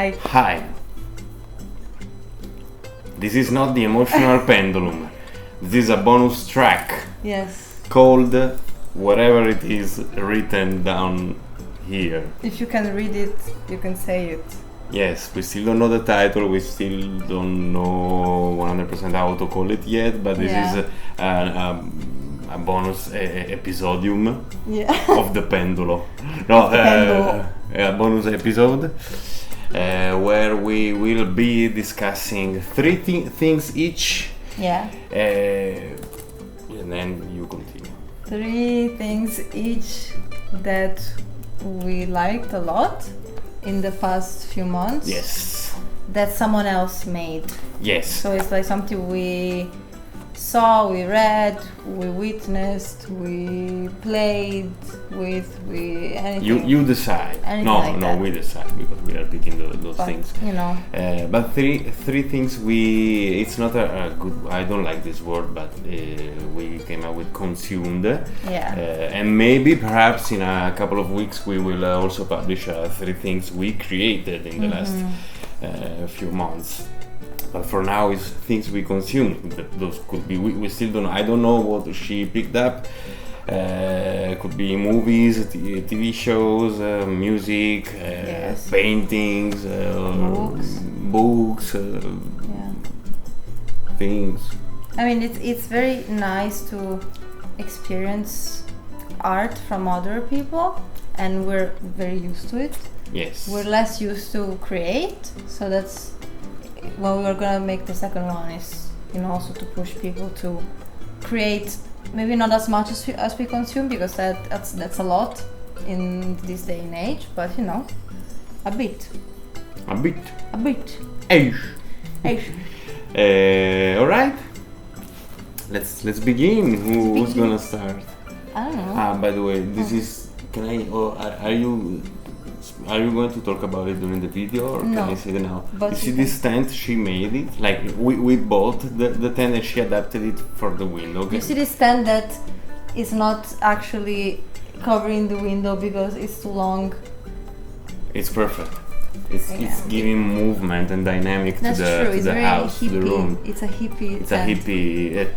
Hi. This is not the emotional pendulum. This is a bonus track. Yes. Called whatever it is written down here. If you can read it, you can say it. Yes, we still don't know the title, we still don't know 100% how to call it yet, but this is a bonus episodium of the Pendulo. No, a bonus episode where we will be discussing three things each. Yeah. And then you continue. 3 things each that we liked a lot in the past few months. Yes. That someone else made. Yes. So it's like something we saw, we read, we witnessed, we played with, anything. You decide. We decide because we are picking those things. You know. But three things it's not a good. I don't like this word, but we came up with consumed. Yeah. And maybe perhaps in a couple of weeks we will also publish 3 things we created in the last few months. But for now, it's things we consume. Those could be. We still don't. I don't know what she picked up. Could be movies, TV shows, music, paintings, books, things. I mean, it's very nice to experience art from other people, and we're very used to it. Yes. We're less used to create, so that's. What we are gonna make the second one is, also to push people to create, maybe not as much as we consume, because that's a lot in this day and age, but a bit. All right. Let's begin. Who's gonna start? I don't know. By the way, this is. Can I? Or are you going to talk about it during the video, or no, can I say it now? But you see this tent, she made it. Like we bought the tent and she adapted it for the window. Okay? You see this tent that is not actually covering the window because it's too long. It's perfect. It's giving movement and dynamic to the house, to the room. It's a hippie. It's tent. A hippie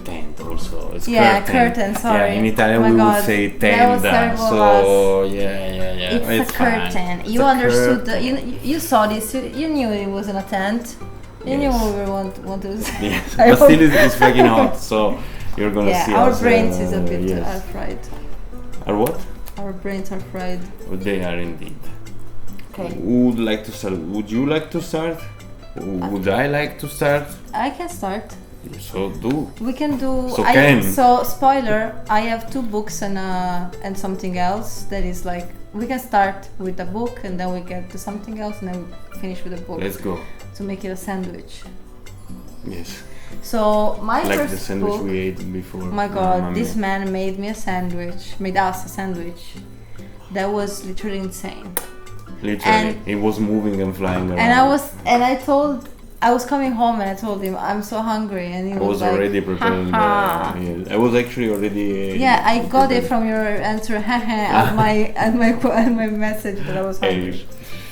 tent also. It's curtain. Sorry. Yeah, in Italian we would say tenda. So it's a curtain. You understood. You saw this. You knew it wasn't a tent. You knew what we want to say. Yes, but still it's freaking hot. So you're gonna see. Our brains is a bit are fried. Are what? Our brains are fried. They are indeed. Okay. Who would like to start? Would you like to start? Would I like to start? I can start. So do. We can do. So spoiler. I have 2 books and something else that is like we can start with a book and then we get to something else and then we finish with a book. Let's go. To make it a sandwich. Yes. So my like first the sandwich book, we ate before. My God, this man made us a sandwich. That was literally insane. Literally, it was moving and flying around. I was coming home and I told him I'm so hungry, and he was like, already preparing. I was actually already. I got it from your answer, and my message that I was hungry.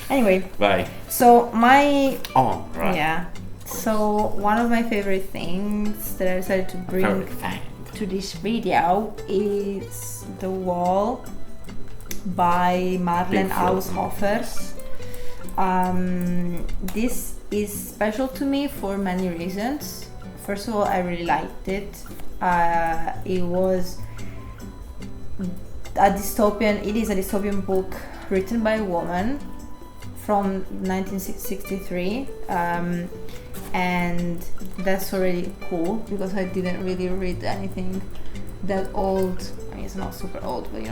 Anyway. Bye. So my. Oh right. Yeah. So one of my favorite things that I decided to bring to this video is The Wall by Marlen Haushofer. This is special to me for many reasons. First of all, I really liked it. It was a dystopian book written by a woman from 1963, and that's already cool because I didn't really read anything that old. I mean, it's not super old, but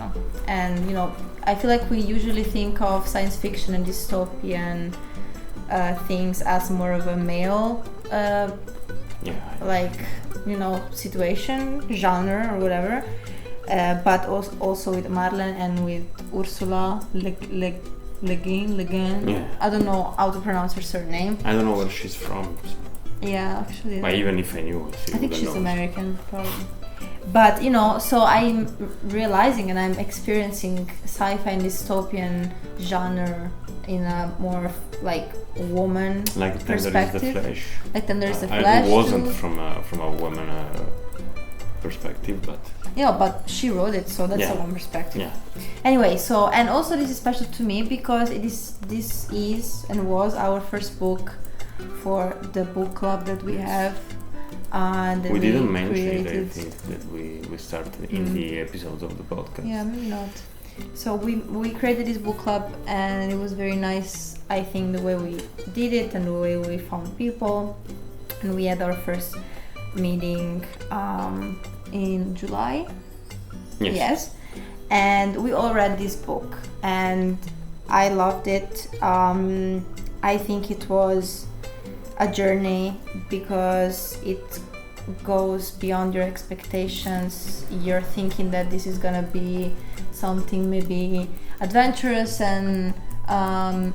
and I feel like we usually think of science fiction and dystopian things as more of a male situation, genre or whatever, but also with Marlen and with Ursula Le Guin. Yeah. I don't know how to pronounce her surname. I don't know where she's from. Yeah, actually. But even if I knew, I think she's American, probably. But so I'm realizing and I'm experiencing sci-fi and dystopian genre in a more like woman Like perspective. Tender is the Flesh. Like Tender is the Flesh. It wasn't too. from a woman perspective, but But she wrote it, so that's a one perspective. Yeah. Anyway, so and also this is special to me because this is and was our first book for the book club that we have. That we didn't mention created. it, I think, that we started in the episodes of the podcast. Yeah, maybe not. So we created this book club and it was very nice, I think, the way we did it and the way we found people. And we had our first meeting in July. Yes. And we all read this book and I loved it. I think it was a journey because it goes beyond your expectations. You're thinking that this is gonna be something maybe adventurous and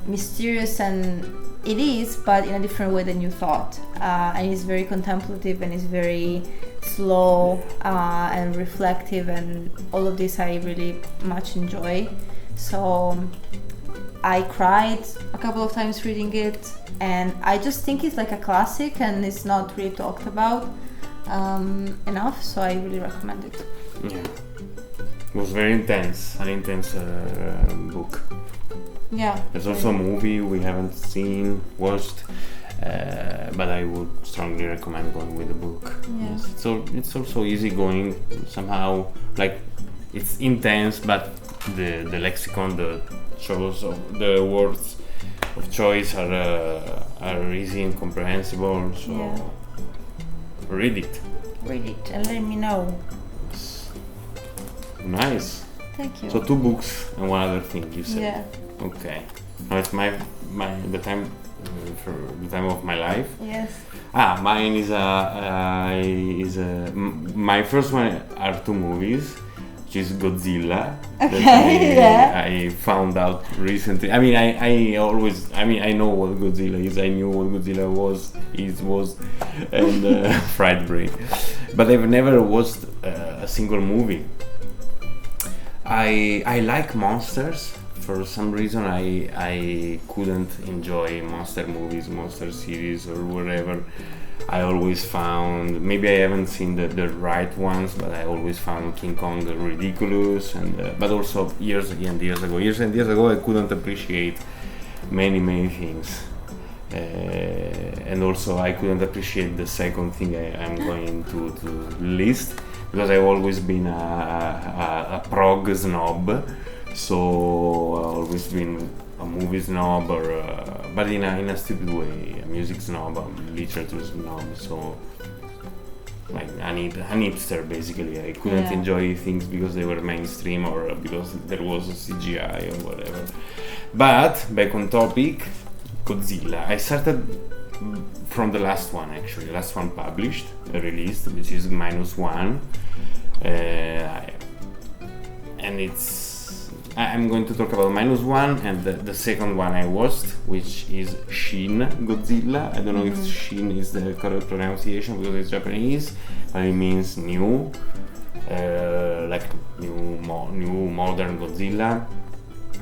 mysterious, and it is, but in a different way than you thought. And it's very contemplative and it's very slow and reflective, and all of this I really much enjoy. So I cried a couple of times reading it, and I just think it's like a classic and it's not really talked about enough, so I really recommend it. Yeah, it was very intense, an intense book. Yeah. There's also a movie we haven't watched, but I would strongly recommend going with the book. Yeah. Yes, it's also easygoing somehow. Like it's intense, but the lexicon, the choice of the words of choice are easy and comprehensible. So read it and let me know. Nice. Thank you. So 2 books and one other thing you said. Yeah. Okay. Now it's the time for the time of my life. Yes. Mine is my first one are 2 movies, which is Godzilla. Okay. I found out recently. I mean, I know what Godzilla is. I knew what Godzilla was, and Fried Brain, but I've never watched a single movie. I like monsters. For some reason, I couldn't enjoy monster movies, monster series, or whatever. I always found, maybe I haven't seen the right ones, but I always found King Kong ridiculous, but also years and years ago, I couldn't appreciate many things. And also I couldn't appreciate the second thing I'm going to list, because I've always been a prog snob, so I've always been a movie snob, but in a stupid way, a music snob, a literature snob, so like an hipster basically. I couldn't enjoy things because they were mainstream or because there was a CGI or whatever. But back on topic, Godzilla. I started from the last one published, released, which is -1, and I'm going to talk about -1 and the second one I watched, which is Shin Godzilla. I don't know if Shin is the correct pronunciation because it's Japanese, but it means new, like new modern Godzilla.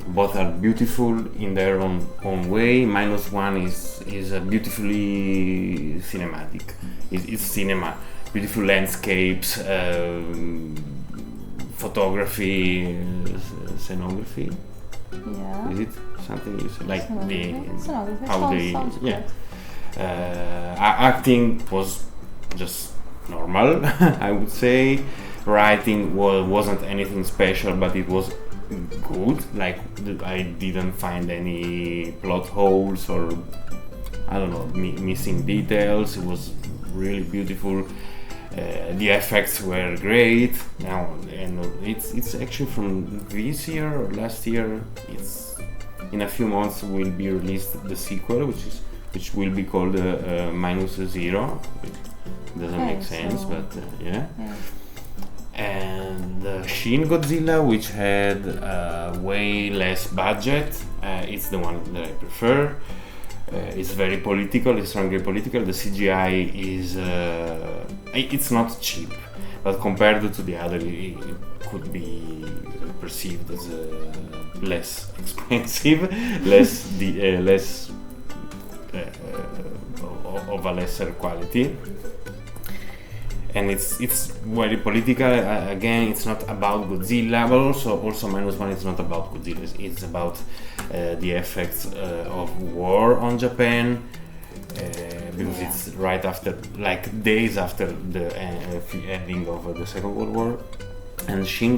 Both are beautiful in their own way. -1 is a beautifully cinematic. It's cinema, beautiful landscapes, photography, scenography. Yeah. Is it something you say like Scenography. how they Sounds good. acting was just normal, I would say. Writing wasn't anything special, but it was good. Like I didn't find any plot holes or I don't know missing details. It was really beautiful. The effects were great. Now, and it's actually from this year or last year. It's in a few months will be released the sequel, which will be called -0. It doesn't make sense, but yeah. And Shin Godzilla, which had way less budget, it's the one that I prefer. It's very political, it's strongly political. The CGI is it's not cheap, but compared to the other, it could be perceived as less expensive, less of a lesser quality. And it's very political. Again, it's not about Godzilla, but also -1. It's not about Godzilla. It's about the effects of war on Japan, because it's right after, like days after the ending of the Second World War. And Shin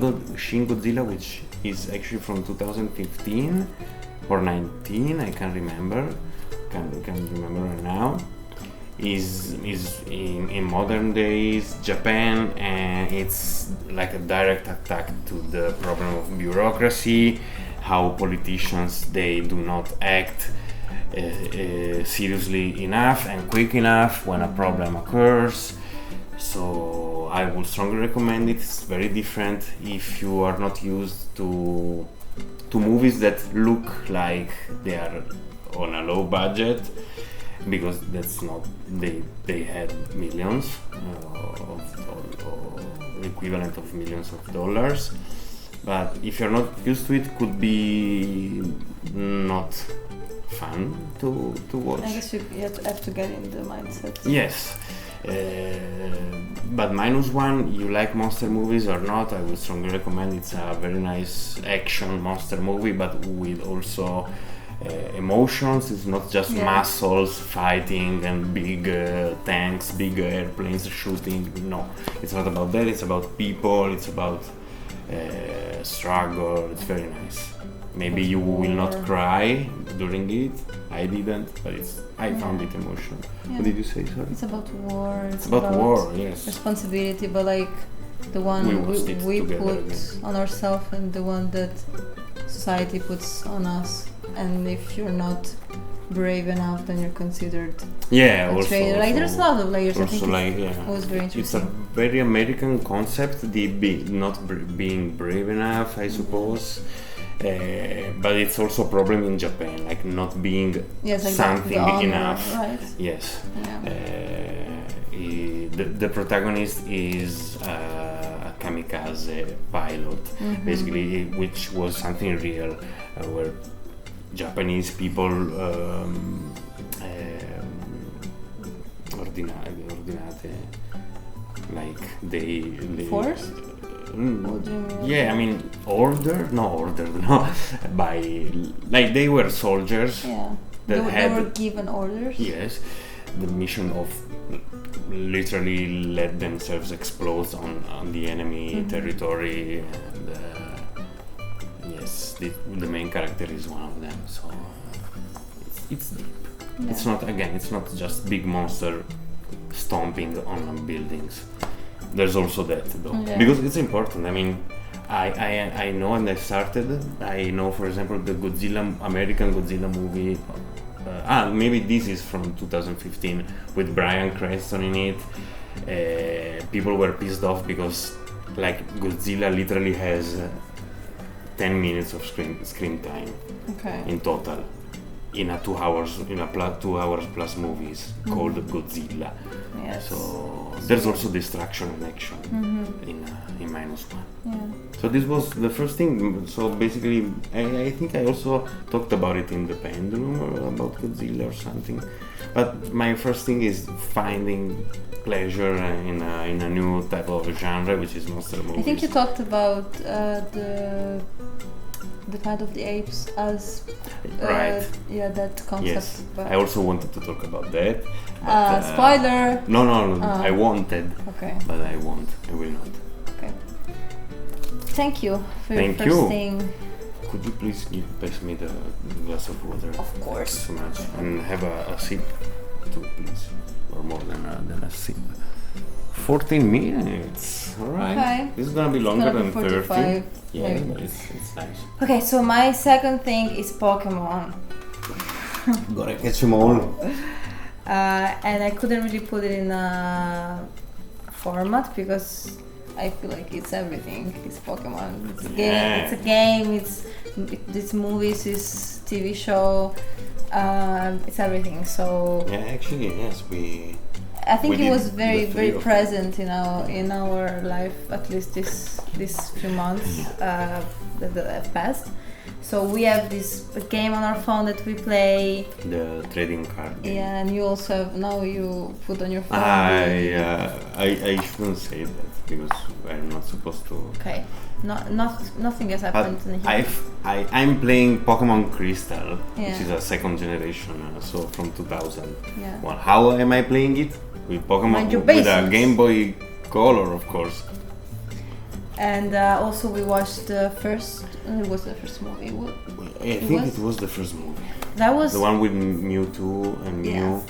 Godzilla, which is actually from 2015 or 19, I can't remember. Can't remember right now. Is in modern days Japan, and it's like a direct attack to the problem of bureaucracy, how politicians, they do not act seriously enough and quick enough when a problem occurs. So I would strongly recommend it. It's very different if you are not used to movies that look like they are on a low budget, because that's not, they had millions or equivalent of millions of dollars. But if you're not used to it, could be not fun to watch. I guess you have to get in the mindset. Yes. But -1, you like monster movies or not, I would strongly recommend. It's a very nice action monster movie, but with also emotions. It's not just muscles fighting and big tanks, big airplanes shooting. No, it's not about that. It's about people. It's about struggle. It's very nice. Maybe you will not cry during it. I didn't, but I found it emotional. Yeah. What did you say? Sorry. It's about war. It's about war. Yes. Responsibility, but like the one we put on ourselves and the one that society puts on us. And if you're not brave enough, then you're considered a traitor. Like there's a lot of layers. I think it was very interesting. It's a very American concept, the not being brave enough, I suppose. But it's also a problem in Japan, like not being something enough. Right? Yes. Yeah. The protagonist is a kamikaze pilot, basically, which was something real, where Japanese people ordinate, like they forced? Yeah, I mean ordered, no, by, like they were soldiers. Yeah, that they were given orders. Yes, the mission of literally let themselves explode on the enemy territory, and yes, the main character is one of them. So it's deep. Yeah. It's not just big monster stomping on buildings. There's also that though, because it's important. I mean, I know, and I know, for example, the American Godzilla movie. Maybe this is from 2015 with Bryan Cranston in it. People were pissed off because, like, Godzilla literally has 10 minutes of screen time in total in a 2 hours plus movies called Godzilla. Yes. So there's also destruction and action in -1. Yeah. So this was the first thing. So basically, I think I also talked about it in the Pendulum, or about Godzilla or something. But my first thing is finding pleasure in a new type of genre, which is monster movies. I think you talked about the Planet of the Apes as that concept. Yes, I also wanted to talk about that. Spoiler. No. I wanted. Okay. But I won't. I will not. Okay. Thank you for your first thing. Could you please pass me the glass of water? Of course. Thank you so much. And have a sip too, please. Or more than a sip. 14 minutes. Alright. Okay. This is gonna be longer than 30. Yeah, but it's nice. Okay, so my second thing is POKéMON. Gotta catch them all. And I couldn't really put it in a format because I feel like it's everything. It's POKéMON. It's a game. It's movies. It's TV show. It's everything. So actually, yes, we. I think We it did was very the very three of present in our life, at least this few months that have passed. So we have this game on our phone that we play. The trading card game. Yeah, and you also have, now you put on your phone. I shouldn't say that because I'm not supposed to. Okay. Nothing has happened in here. I'm playing Pokemon Crystal, Yeah. which is a second generation, so from 2000. Yeah. Well, how am I playing it? With Pokemon, Mind your with a basics. Game Boy Color, of course. And also we watched the first. It was the first movie. I think it was the first movie. That was The one with Mewtwo and Mew. Yeah.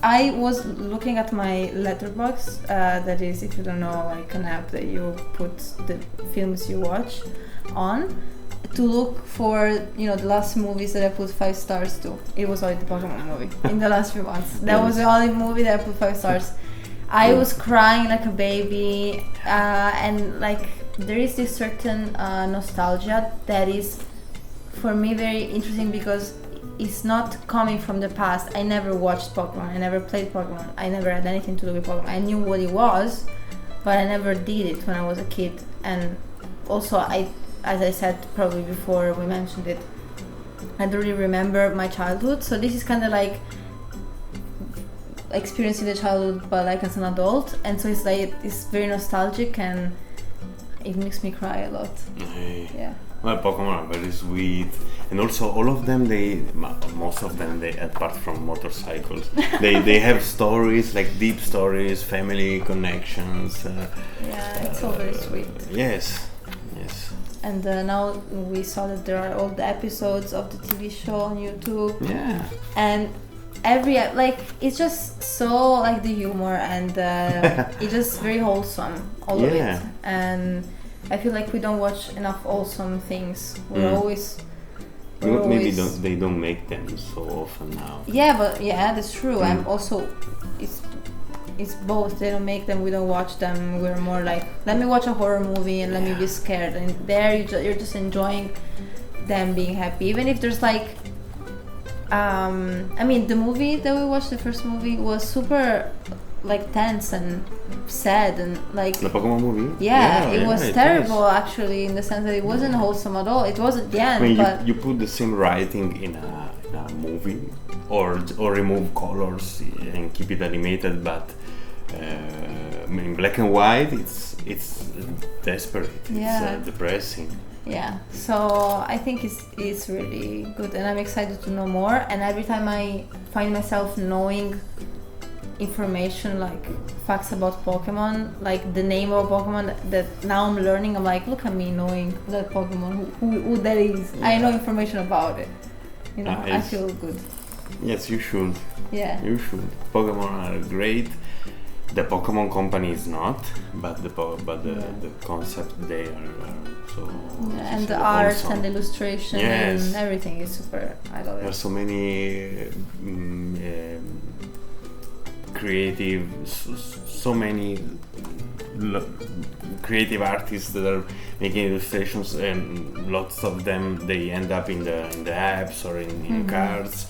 I was looking at my letterbox. That is, if you don't know, like an app that you put the films you watch on, to look for the last movies that I put 5 stars to. It was only the Pokemon movie in the last few months. That was the only movie that I put 5 stars. I was crying like a baby, and like there is this certain nostalgia that is, for me, very interesting because it's not coming from the past. I never watched Pokemon, I never played Pokemon, I never had anything to do with Pokemon. I knew what it was, but I never did it when I was a kid. And also, as I said probably before we mentioned it, I don't really remember my childhood, so this is kind of like experiencing the childhood but like as an adult, and so it's like it's very nostalgic and it makes me cry a lot. Yeah. Well, Pokemon are very sweet, and also all of them, most of them, apart from motorcycles, they have stories, like deep stories, family connections. Yeah, it's all very sweet. Yes. And now we saw that there are all the episodes of the TV show on YouTube. Yeah. And it's just so like the humor and it's just very wholesome, all of it. And I feel like we don't watch enough wholesome things. Maybe they don't make them so often now. Yeah, but that's true. And also it's both. They don't make them, we don't watch them. We're more like, let me watch a horror movie and let me be scared. And there you're just enjoying them being happy, even if there's like I mean, the movie that we watched, the first movie, was super like tense and sad and like the Pokemon movie. It was terrible actually, in the sense that it wasn't wholesome at all. It was at the end. I mean, but you put the same writing in a movie, or remove colors and keep it animated, but in black and white, it's desperate. It's depressing. Yeah, so I think it's really good, and I'm excited to know more. And every time I find myself knowing information, like facts about Pokemon, like the name of a Pokemon that now I'm learning, I'm like, look at me knowing that Pokemon, who that is. I know information about it. I feel good. Yes, you should. Yeah. You should. Pokemon are great. The Pokemon Company is not, but the concept they are so. Yeah, and the art and the illustration and everything is super. I love it. There are so many creative, so many creative artists that are making illustrations, and lots of them they end up in the apps or in cards.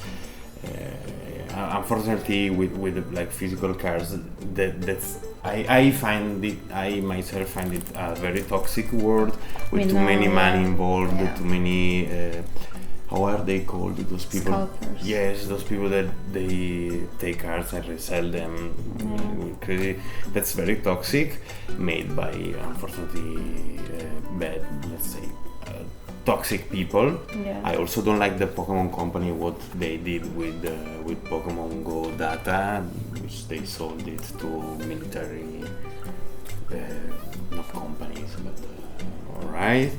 Unfortunately, with like physical cards, I myself find it a very toxic world with too many money involved, too many. How are they called? Those people. Scalpers. Yes, those people that they take cards and resell them. Crazy. That's very toxic, made by unfortunately bad, let's say, toxic people. Yeah. I also don't like the Pokemon Company, what they did with Pokemon Go data, which they sold it to military, not companies, but alright.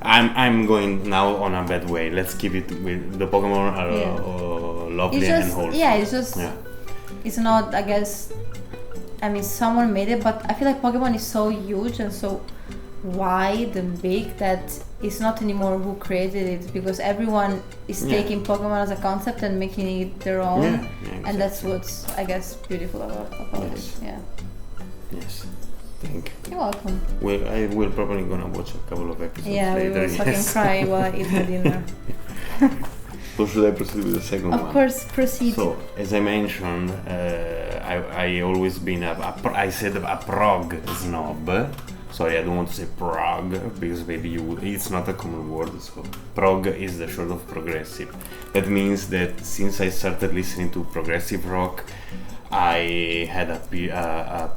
I'm going now on a bad way. Let's keep it with the Pokemon are lovely and wholesome. Yeah, it's just it's not, I guess, I mean, someone made it, but I feel like Pokemon is so huge and so wide and big that it's not anymore who created it, because everyone is taking Pokemon as a concept and making it their own, exactly. And that's what's, I guess, beautiful about it. Yeah. Yes. Thank you. You're welcome. Well, I will probably gonna watch a couple of episodes later. Yeah, we will fucking cry while I eat my dinner. So should I proceed with the second one? Of course, proceed. So, as I mentioned, I always been I said a prog snob. Sorry, I don't want to say prog because maybe it's not a common word. So prog is the short of progressive. That means that since I started listening to progressive rock, I had a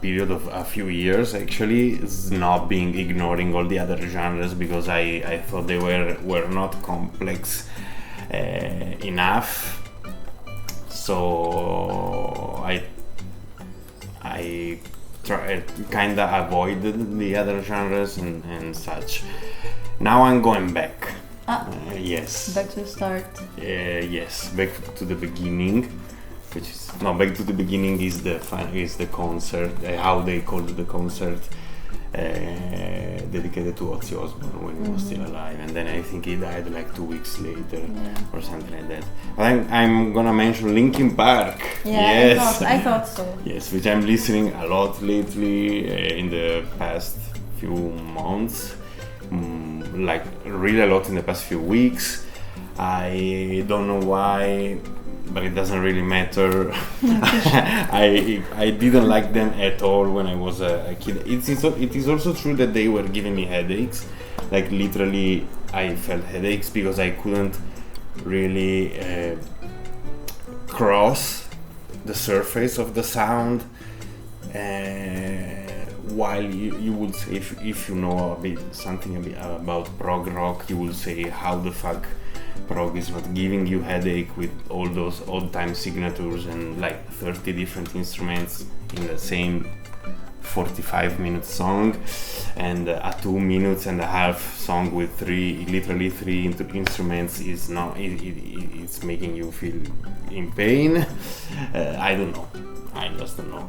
period of a few years actually snobbing, ignoring all the other genres because I thought they were not complex enough. So I kinda avoided the other genres and such. Now I'm going back. Yes. Back to the start. Yes, back to the beginning. Back to the beginning is the concert. How they called the concert dedicated to Ozzy Osbourne when he was still alive, and then I think he died like 2 weeks later or something like that. But I'm gonna mention Linkin Park. Yeah, yes. I thought so. Yes, which I'm listening a lot lately in the past few months, like really a lot in the past few weeks. I don't know why, but it doesn't really matter. I didn't like them at all when I was a kid. It is also true that they were giving me headaches. Like literally, I felt headaches because I couldn't really cross the surface of the sound. While you would say, if you know something about prog rock, you would say, how the fuck prog is not giving you headache with all those odd time signatures and like 30 different instruments in the same 45-minute song, and a 2 minutes and a half song with literally three instruments is not. It's making you feel in pain. I don't know. I just don't know.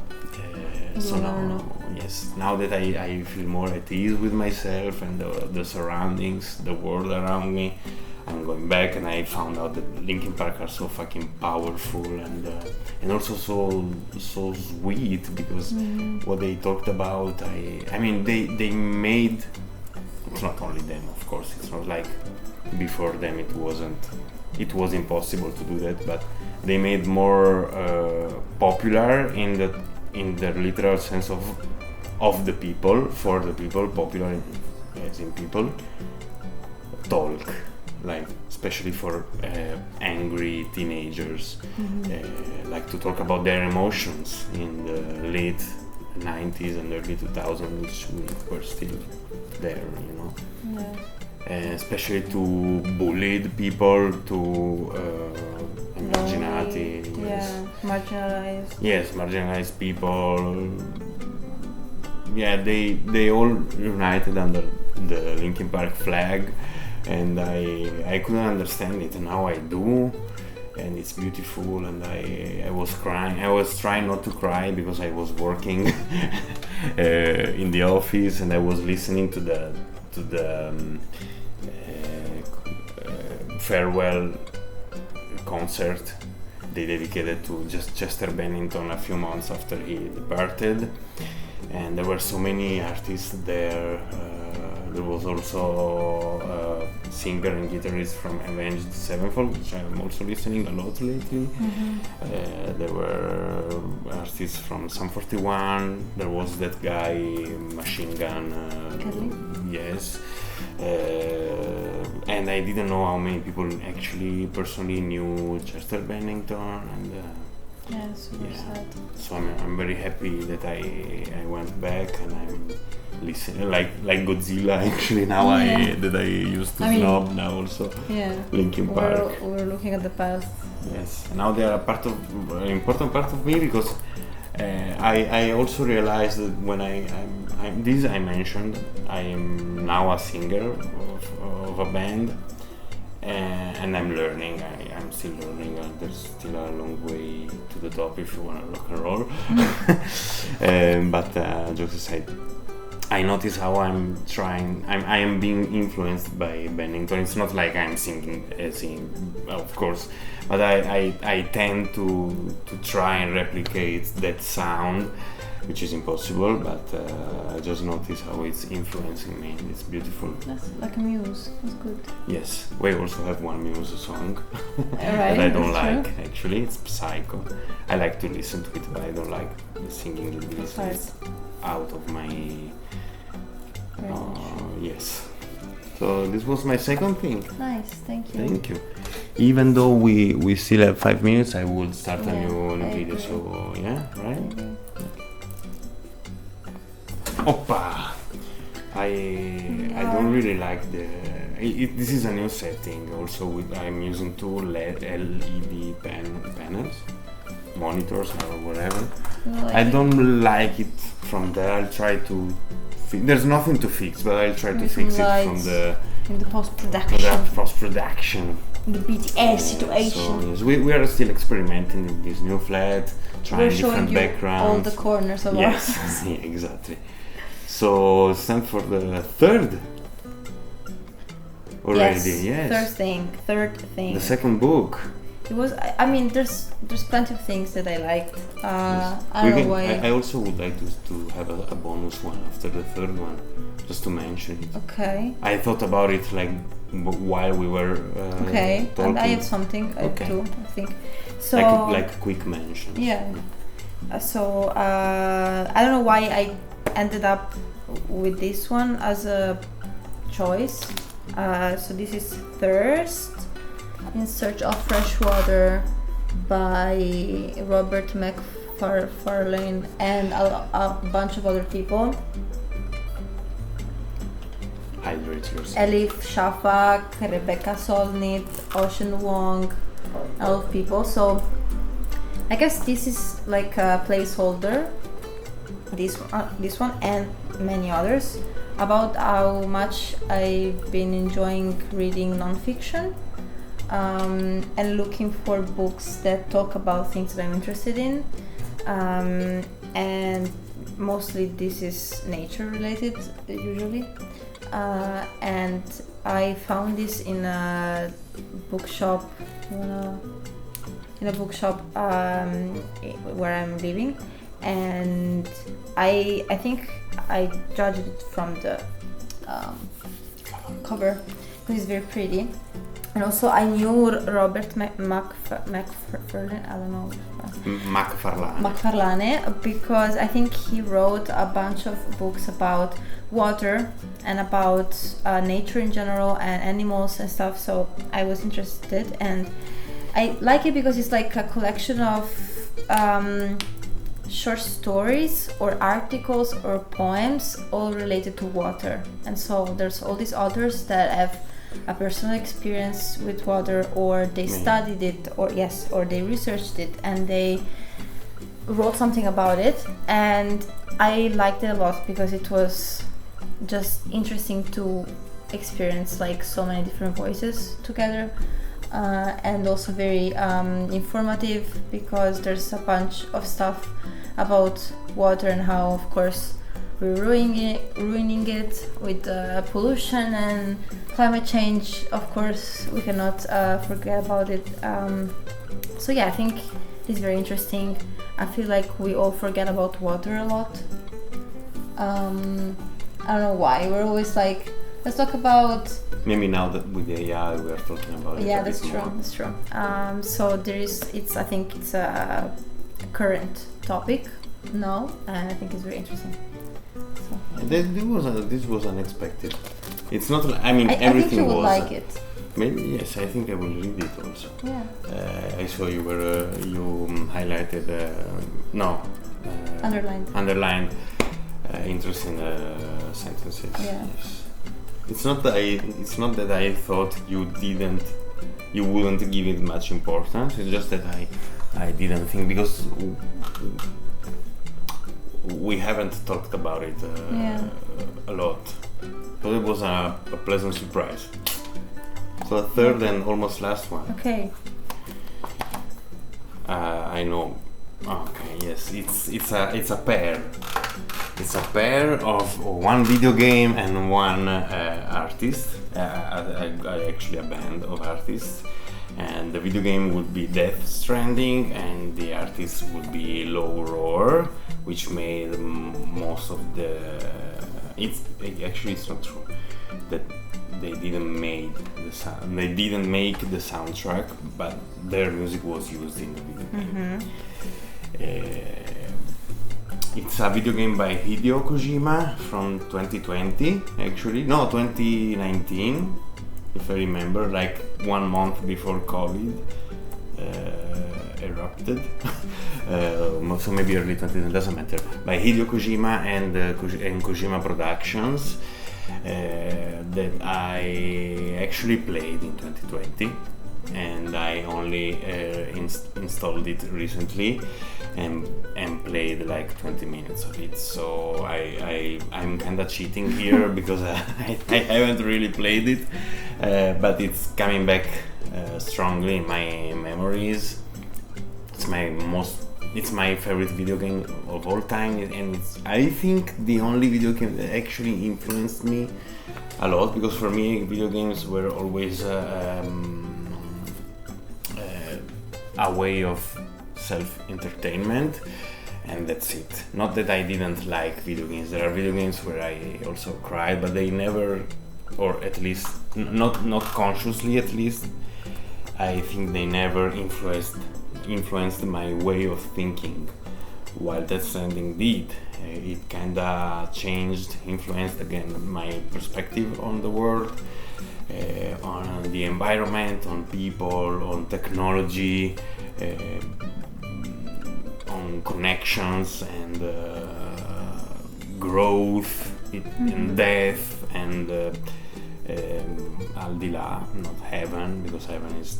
So now, yes, now that I feel more at ease with myself and the surroundings, the world around me, I'm going back, and I found out that Linkin Park are so fucking powerful and also so sweet because what they talked about, I mean they made, it's not only them, of course, it's not like before them it was impossible to do that, but they made more popular in the literal sense of the people, for the people, popular as in people, talk. Like especially for angry teenagers, like to talk about their emotions in the late 90s and early 2000s, which were still there, you know. Yeah. Especially to bullied people, to marginati. Yeah, marginalized. Yes, marginalized people. Yeah, they all united under the Linkin Park flag. And I couldn't understand it, and now I do, and it's beautiful. And I was crying. I was trying not to cry because I was working in the office, and I was listening to the farewell concert they dedicated to Chester Bennington a few months after he departed, and there were so many artists there. There was also a singer and guitarist from Avenged Sevenfold, which I'm also listening a lot lately. There were artists from Sum 41. There was that guy, Machine Gun. Yes. And I didn't know how many people actually personally knew Chester Bennington. And yeah, super sad. So I'm very happy that I went back, and I'm listening like Godzilla actually now. I used to snob now also. Yeah. Linkin Park. We're looking at the past. Yes. Now they are an important part of me because I also realized that when I mentioned I am now a singer of a band. And I'm learning. I'm still learning. There's still a long way to the top if you want to rock and roll. But jokes aside, I notice how I'm trying. I am being influenced by Bennington. It's not like I'm singing, of course, but I tend to try and replicate that sound. which is impossible, but I just noticed how it's influencing me. It's beautiful. That's like a muse. That's good. Yes, we also have one Muse song Right, that I don't that's like. true. Actually, it's Psycho. I like to listen to it, but I don't like singing it. That's hard. It's out of my Range. yes. So this was my second thing. Nice, thank you. Thank you. Even though we still have 5 minutes, I will start a Yeah, new I video. agree. So yeah, right? Okay. Oppa! I don't really like the. This is a new setting. Also, I'm using two LED panels, monitors or whatever. I don't like it from there. I'll try to. There's nothing to fix, but I'll try to With fix some it from lights the in the post-production, post-production. the BTS situation. So yes, we are still experimenting in this new flat, trying We're showing different you backgrounds. all the corners of Yes, us. yeah, exactly. So it's time for the third already. Yes. Third thing. The second book. It was. I mean, there's plenty of things that I liked. Yes. I don't know why. I also would like to have a bonus one after the third one, just to mention it. Okay. I thought about it like while we were Okay. talking. And I have something Okay. too. I think. So. like quick mention. Yeah. So I don't know why I ended up with this one as a choice. So this is Thirst in Search of Freshwater by Robert Macfarlane and a bunch of other people. Hydrate yourself. Elif Shafak, Rebecca Solnit, Ocean Wong, a lot of people. So I guess this is like a placeholder, this one and many others, about how much I've been enjoying reading non-fiction and looking for books that talk about things that I'm interested in, and mostly this is nature related usually, and I found this in a bookshop where I'm living, and I think I judged it from the cover because it's very pretty, and also I knew Robert Macfarlane. I don't know. Macfarlane, because I think he wrote a bunch of books about water and about nature in general and animals and stuff. So I was interested, and I like it because it's like a collection of short stories or articles or poems all related to water. And so there's all these authors that have a personal experience with water, or they studied it, or they researched it and they wrote something about it. And I liked it a lot because it was just interesting to experience like so many different voices together. And also very informative, because there's a bunch of stuff about water and how, of course, we're ruining it with pollution and climate change. Of course, we cannot forget about it. So yeah, I think it's very interesting. I feel like we all forget about water a lot. I don't know why. We're always like, let's talk about. Maybe now that with the AI we are talking about it. Yeah, a that's bit true. more. That's true. So I think it's a current topic now, and I think it's very interesting. So. This was unexpected. It's not. I mean, I everything think you would was. like it. Maybe yes. I think I will read it also. Yeah. I saw you were you highlighted underlined interesting sentences. Yeah. Yes. It's not that I thought you wouldn't give it much importance. It's just that I didn't think, because we haven't talked about it a lot. So it was a pleasant surprise. So the third and almost last one. Okay. I know. Okay, yes, it's a pair. It's a pair of one video game and one artist. Actually a band of artists. and the video game would be Death Stranding, and the artist would be Low Roar, which made most of the. It's not true that they didn't make the sound. They didn't make the soundtrack, but their music was used in the video game. It's a video game by Hideo Kojima from 2020, actually. No, 2019, if I remember, like 1 month before COVID erupted. So maybe early 2020, doesn't matter. By Hideo Kojima and Kojima Productions, that I actually played in 2020. And I only installed it recently and played like 20 minutes of it. So I'm kind of cheating here because I haven't really played it, but it's coming back strongly in my memories. It's my favorite video game of all time, and I think the only video game that actually influenced me a lot, because for me video games were always a way of self-entertainment, and that's it. Not that I didn't like video games. There are video games where I also cried, but they never, or at least not consciously, at least I think they never influenced my way of thinking, while Death Stranding did. It kinda changed, influenced again my perspective on the world, on the environment, on people, on technology, on connections and growth and death and Al-Dila, not heaven, because heaven is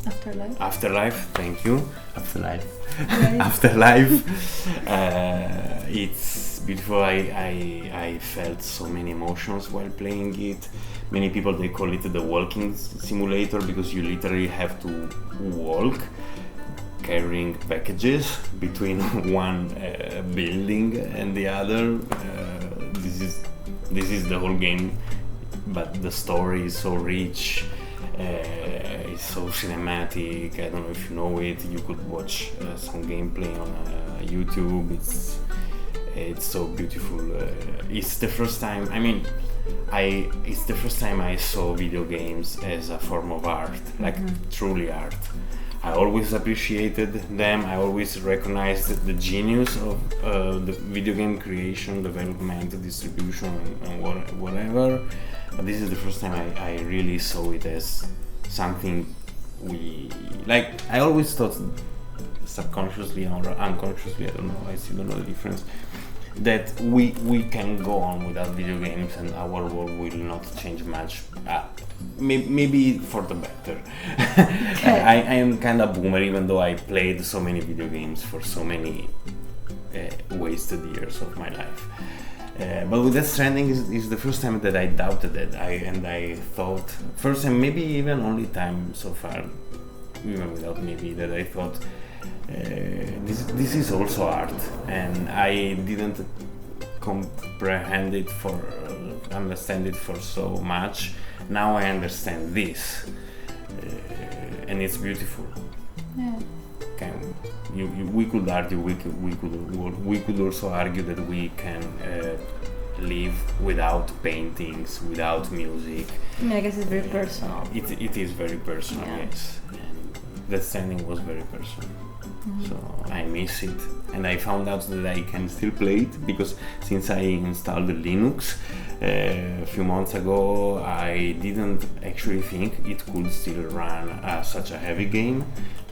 afterlife. Thank you. Afterlife. It's beautiful. I felt so many emotions while playing it. Many people, they call it the walking simulator, because you literally have to walk carrying packages between one building and the other. This is the whole game, but the story is so rich, it's so cinematic. I don't know if you know it. You could watch some gameplay on YouTube. It's so beautiful. It's the first time. It's the first time I saw video games as a form of art, like truly art. I always appreciated them. I always recognized the genius of the video game creation, development, distribution, and whatever. But this is the first time I really saw it as something I always thought, subconsciously or unconsciously, I don't know, I still don't know the difference, that we can go on without video games and our world will not change much. Maybe for the better. Okay. I am kind of boomer, even though I played so many video games for so many wasted years of my life. But with Death Stranding is the first time that I doubted it. I thought, first and maybe even only time so far, even without maybe, that I thought this is also art, and I didn't understand it for so much. Now I understand this, and it's beautiful. Yeah. We could argue. We could also argue that we can live without paintings, without music. I guess it's very personal. It is very personal, yes. And the standing was very personal. So I miss it, and I found out that I can still play it, because since I installed Linux a few months ago, I didn't actually think it could still run such a heavy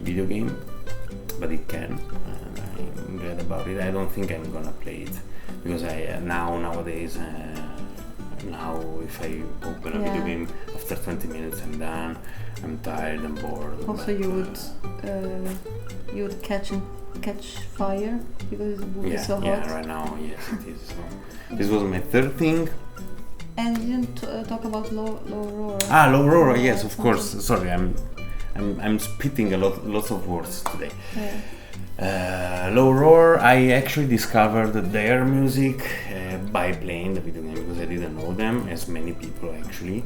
video game, but it can, and I'm glad about it. I don't think I'm gonna play it, because nowadays now if I open a video game after 20 minutes I'm done, I'm tired, I'm bored. Also you would catch fire because it would be so hot. Yeah, right now, yes, it is. So, this was my third thing. And you didn't talk about Low Roar. Low Roar, yes, of course. Sorry, I'm spitting lots of words today. Yeah. Low Roar, I actually discovered their music by playing the video game, because I didn't know them, as many people actually.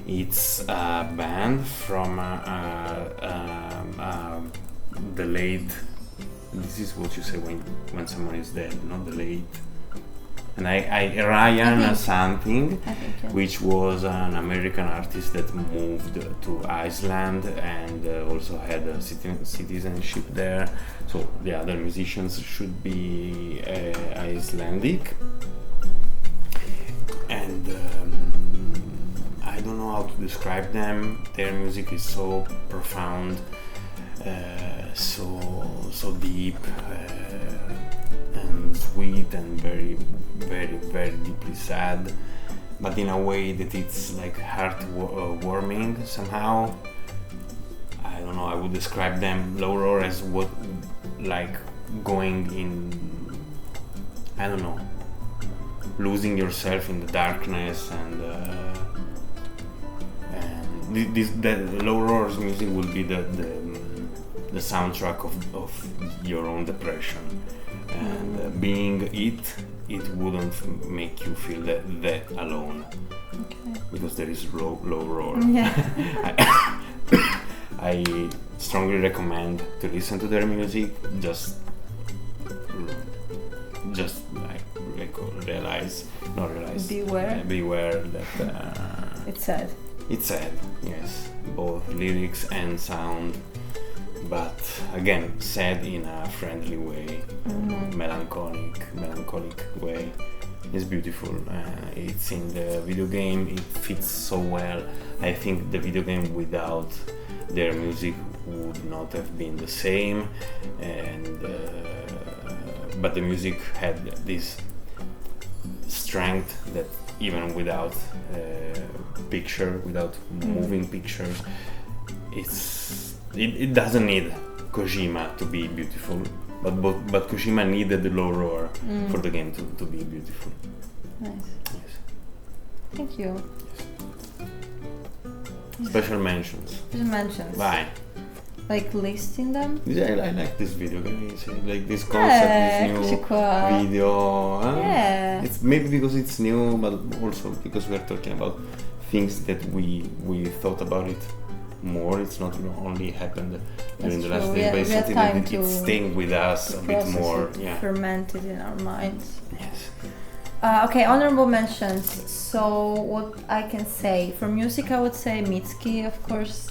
It's a band from the late. This is what you say when someone is dead, not the late. And Ryan something, which was an American artist that moved to Iceland and also had a citizenship there. So the other musicians should be Icelandic. And I don't know how to describe them. Their music is so profound, so deep. And sweet and very, very, very deeply sad, but in a way that it's like heart-warming somehow. I don't know. I would describe them low roar as what, like going in. I don't know, losing yourself in the darkness and the low roar's music will be the soundtrack of your own depression. And being it wouldn't make you feel that alone. Okay. Because there is low roar. Yeah. I strongly recommend to listen to their music. Just Beware that it's sad. It's sad. Yes, both lyrics and sound. But again, sad in a friendly way, melancholic way. It's beautiful. It's in the video game. It fits so well. I think the video game without their music would not have been the same. And but the music had this strength that even without without moving pictures, It doesn't need Kojima to be beautiful, but Kojima needed the low roar for the game to be beautiful. Nice. Yes. Thank you. Yes. Special mentions. Why? Like listing them? Yeah, I like this video game. Like this concept, this new video. Yeah. It's maybe because it's new, but also because we're talking about things that we thought about it more. It's not only happened during the last days, but it's something that it's staying with us a bit more. Yeah. Fermented in our minds. Yes. Okay, honorable mentions. So what I can say for music, I would say Mitski, of course.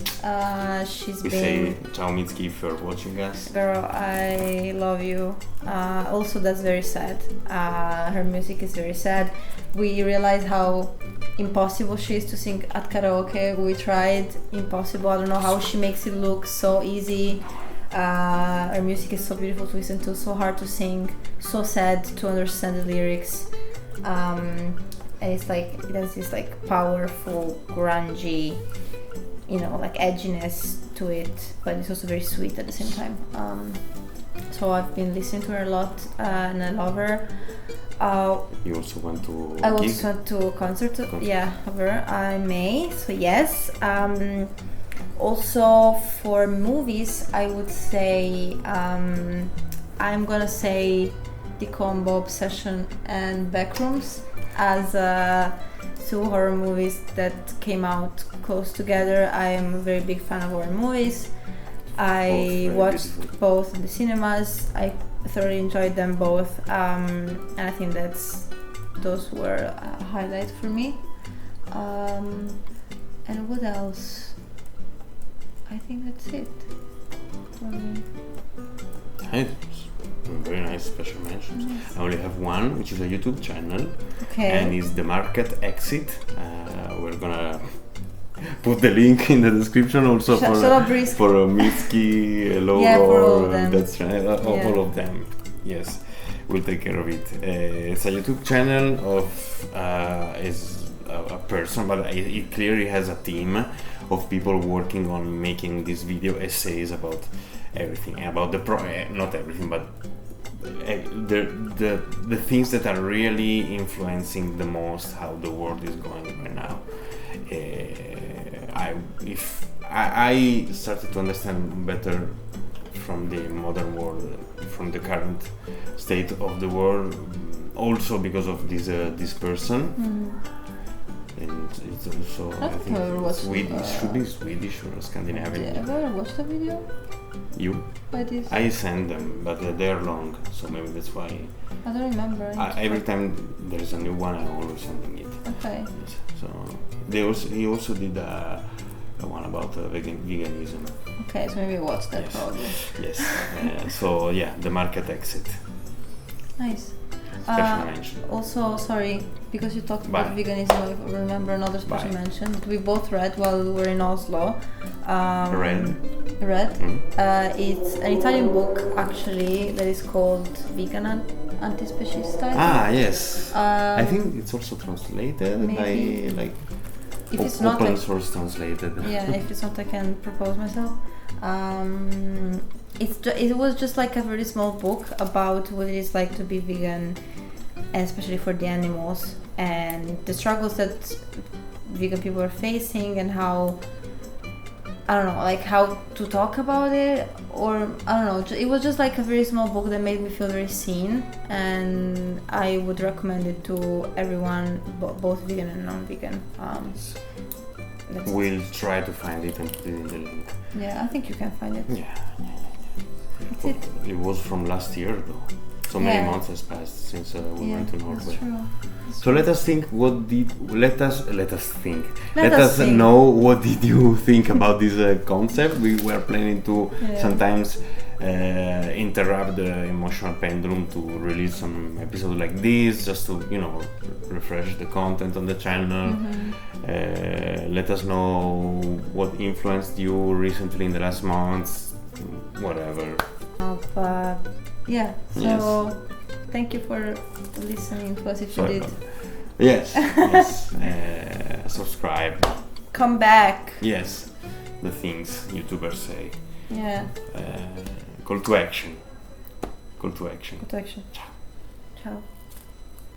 We say ciao Mitski if you're watching us. Girl, I love you. Also, that's very sad. Her music is very sad. We realize how impossible she is to sing at karaoke. We tried, impossible. I don't know how she makes it look so easy. Her music is so beautiful to listen to, so hard to sing, so sad to understand the lyrics. And it's like it has this like powerful, grungy, like edginess to it, but it's also very sweet at the same time. So I've been listening to her a lot, and I love her. You also went to I also went to a concert. Yeah, of her. I may. So yes. Also for movies, I would say I'm gonna say the combo Obsession and Backrooms as two horror movies that came out close together. I am a very big fan of horror movies. I watched both in the cinemas. I thoroughly enjoyed them both, and I think those were a highlight for me. And what else? I think that's it for me. Nice. Very nice special mentions. Nice. I only have one, which is a YouTube channel, and it's The Market Exit. We're gonna put the link in the description also for Mitski, Logo, that's right, all of them. Yes, we'll take care of it. It's a YouTube channel of is a person, but it clearly has a team of people working on making these video essays about everything, about not everything, but the things that are really influencing the most how the world is going right now. I started to understand better from the modern world, from the current state of the world, also because of this person. and it's also I think I ever watched Swedish, should be Swedish or Scandinavian. Have you ever watched a video You? by this? I send them, but they're long, so maybe that's why. I don't remember. Every time there's a new one, I'm always sending it. Okay. Yes. So he also did a one about veganism. Okay, so maybe watch that Yes. probably. Yes. So yeah, the market exit. Nice. Special mention. Also, sorry, because you talked Bye. about veganism, I remember another special Bye. mention that we both read while we were in Oslo. Read. It's an Italian book actually that is called Vegan Antispecista. Yes. I think it's also translated maybe. by like If it's not, open source translated. yeah, if it's not, I can propose myself. It was just like a very small book about what it is like to be vegan, and especially for the animals, and the struggles that vegan people are facing, and how, I don't know, like how to talk about it, or I don't know. It was just like a very small book that made me feel very seen, and I would recommend it to everyone, both vegan and non-vegan. We'll try to find it and put it in the link. Yeah, I think you can find it. Yeah. That's it. It was from last year though. So many Yeah. months has passed since we went to Norway. That's true. So let us think. Let us think. Let Let us us think. know what did you think about this concept. We were planning to sometimes interrupt the emotional pendulum to release some episode like this, just to refresh the content on the channel. Let us know what influenced you recently in the last months, whatever. But yeah, so thank you for listening to us if you did. Yes. Subscribe. Come back. Yes, the things YouTubers say. Yeah. Call to action. Call to action. Call to action. Ciao.